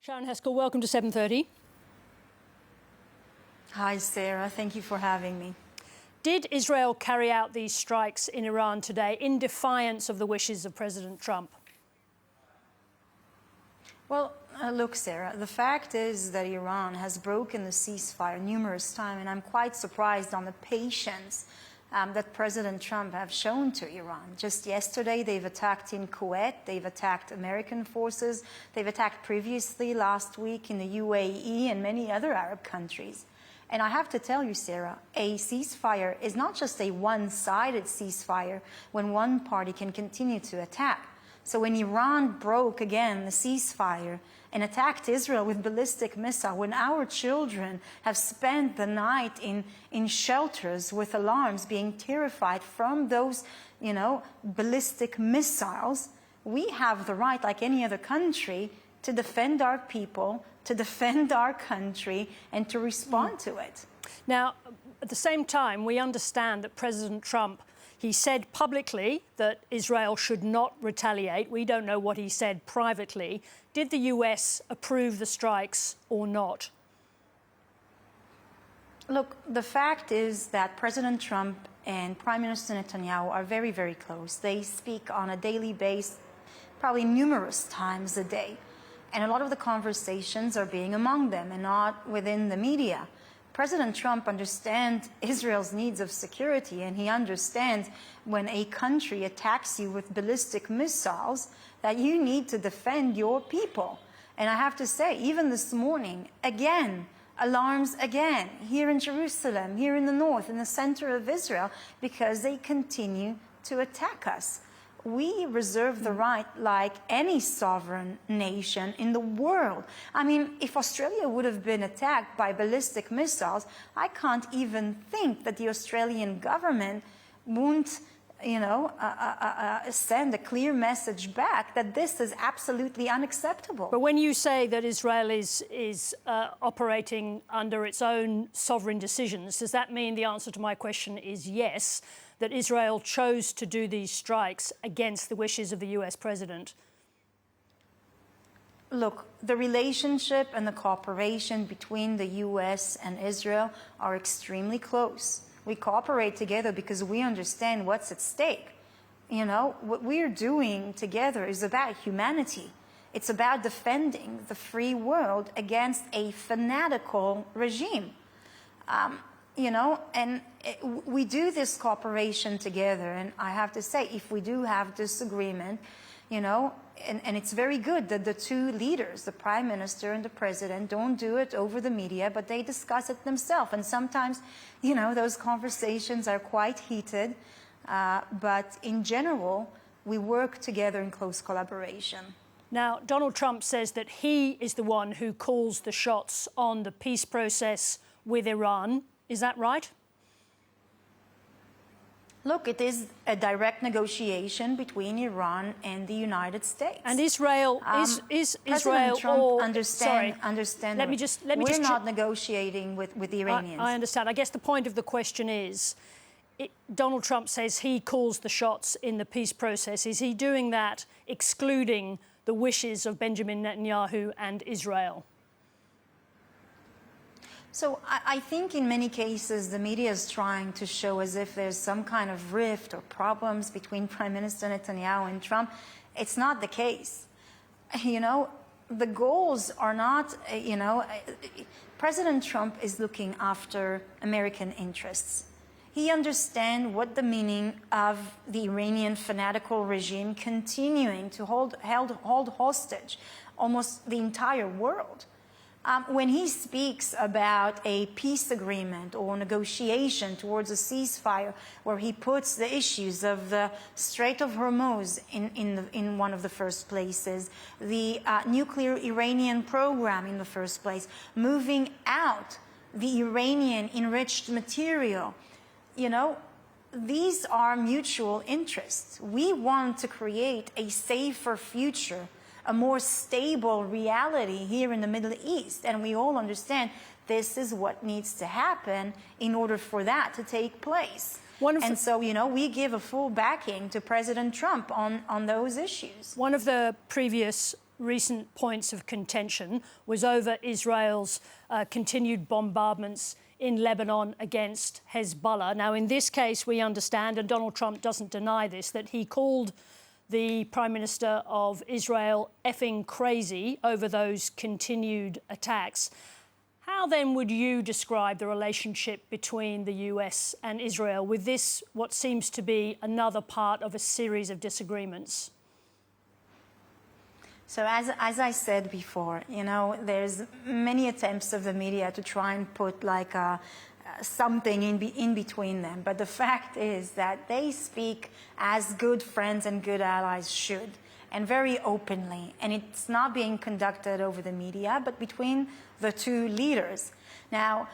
Sharren Haskel, welcome to 7:30. Hi, Sarah. Thank you for having me. Did Israel carry out these strikes in Iran today in defiance of the wishes of President Trump? Well, look, Sarah, the fact is that Iran has broken the ceasefire numerous times, and I'm quite surprised on the patience that President Trump have shown to Iran. Just yesterday, they've attacked in Kuwait, they've attacked American forces, they've attacked previously last week in the UAE and many other Arab countries. And I have to tell you, Sarah, a ceasefire is not just a one-sided ceasefire when one party can continue to attack. So when Iran broke again the ceasefire and attacked Israel with ballistic missiles, when our children have spent the night in shelters with alarms, being terrified from those, ballistic missiles, we have the right, like any other country, to defend our people, to defend our country, and to respond to it. Now, at the same time, we understand that President Trump, he said publicly that Israel should not retaliate. We don't know what he said privately. Did the US approve the strikes or not? Look, the fact is that President Trump and Prime Minister Netanyahu are very, very close. They speak on a daily basis, probably numerous times a day. And a lot of the conversations are being among them and not within the media. President Trump understands Israel's needs of security, and he understands when a country attacks you with ballistic missiles that you need to defend your people. And I have to say, even this morning, again, alarms again, here in Jerusalem, here in the north, in the center of Israel, because they continue to attack us. We reserve the right, like any sovereign nation in the world. I mean, if Australia would have been attacked by ballistic missiles, I can't even think that the Australian government won't, send a clear message back that this is absolutely unacceptable. But when you say that Israel is operating under its own sovereign decisions, does that mean the answer to my question is yes, that Israel chose to do these strikes against the wishes of the US president? Look, the relationship and the cooperation between the US and Israel are extremely close. We cooperate together because we understand what's at stake. What we're doing together is about humanity. It's about defending the free world against a fanatical regime. We do this cooperation together, and I have to say, if we do have disagreement, and it's very good that the two leaders, the Prime Minister and the President, don't do it over the media, but they discuss it themselves. And sometimes, those conversations are quite heated, but in general, we work together in close collaboration. Now, Donald Trump says that he is the one who calls the shots on the peace process with Iran. Is that right? Look, it is a direct negotiation between Iran and the United States. And Israel is Israel Trump or understand. Let me just we're not negotiating with the Iranians. I understand. I guess the point of the question is, Donald Trump says he calls the shots in the peace process. Is he doing that excluding the wishes of Benjamin Netanyahu and Israel? So I think in many cases the media is trying to show as if there's some kind of rift or problems between Prime Minister Netanyahu and Trump. It's not the case. The goals are not, President Trump is looking after American interests. He understands what the meaning of the Iranian fanatical regime continuing to hold hostage almost the entire world. When he speaks about a peace agreement or negotiation towards a ceasefire, where he puts the issues of the Strait of Hormuz in one of the first places, the nuclear Iranian program in the first place, moving out the Iranian enriched material, these are mutual interests. We want to create a safer future, a more stable reality here in the Middle East. And we all understand this is what needs to happen in order for that to take place. So, we give a full backing to President Trump on those issues. One of the previous recent points of contention was over Israel's continued bombardments in Lebanon against Hezbollah. Now, in this case, we understand, and Donald Trump doesn't deny this, that he called the Prime Minister of Israel effing crazy over those continued attacks. How then would you describe the relationship between the US and Israel with this, what seems to be another part of a series of disagreements? So as I said before, you know, there's many attempts of the media to try and put like something in between them. But the fact is that they speak as good friends and good allies should, and very openly. And it's not being conducted over the media, but between the two leaders. Now,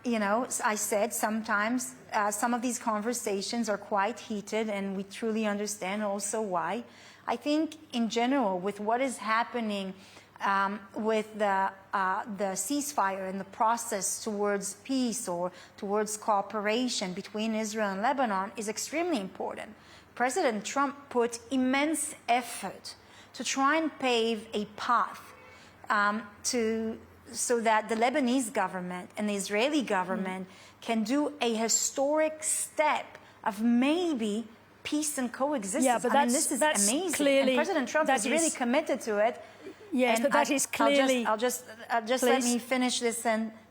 you know, I said sometimes some of these conversations are quite heated, and we truly understand also why. I think in general, with what is happening with the ceasefire and the process towards peace or towards cooperation between Israel and Lebanon is extremely important. President Trump put immense effort to try and pave a path so that the Lebanese government and the Israeli government can do a historic step of maybe peace and coexistence. Yeah, but this is amazing. Clearly, and President Trump is really committed to it. Yes, and but that is clearly... I'll just let me finish this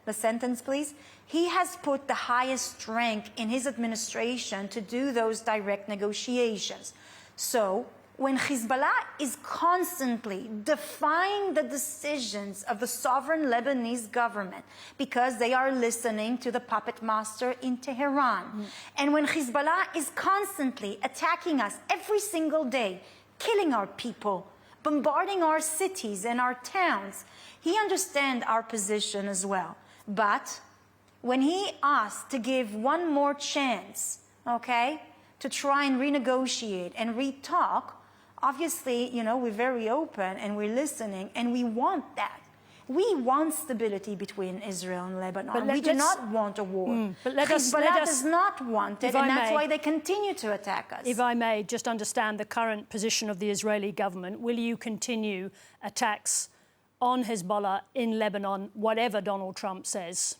the sentence, please. He has put the highest rank in his administration to do those direct negotiations. So when Hezbollah is constantly defying the decisions of the sovereign Lebanese government because they are listening to the puppet master in Tehran, and when Hezbollah is constantly attacking us every single day, killing our people, bombarding our cities and our towns, he understands our position as well. But when he asked to give one more chance, okay, to try and renegotiate and re-talk, obviously, you know, we're very open and we're listening, and we want that. We want stability between Israel and Lebanon. We do not want a war. But Hezbollah does not want it, and that's why they continue to attack us. If I may just understand the current position of the Israeli government, will you continue attacks on Hezbollah in Lebanon, whatever Donald Trump says?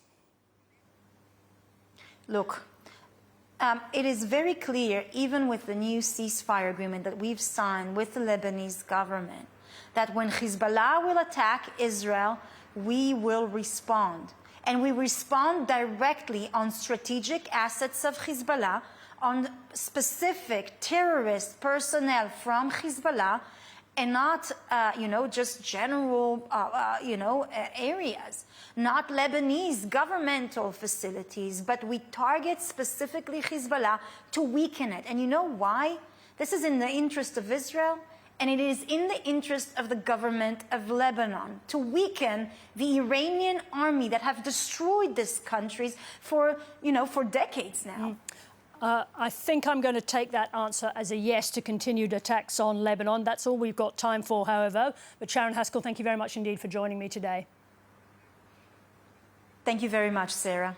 Look, it is very clear, even with the new ceasefire agreement that we've signed with the Lebanese government, that when Hezbollah will attack Israel, we will respond. And we respond directly on strategic assets of Hezbollah, on specific terrorist personnel from Hezbollah, and not, you know, just general, you know, areas. Not Lebanese governmental facilities, but we target specifically Hezbollah to weaken it. And you know why? This is in the interest of Israel, and it is in the interest of the government of Lebanon to weaken the Iranian army that have destroyed these countries for, you know, for decades now. I think I'm going to take that answer as a yes to continued attacks on Lebanon. That's all we've got time for, however. But Sharren Haskel, thank you very much indeed for joining me today. Thank you very much, Sarah.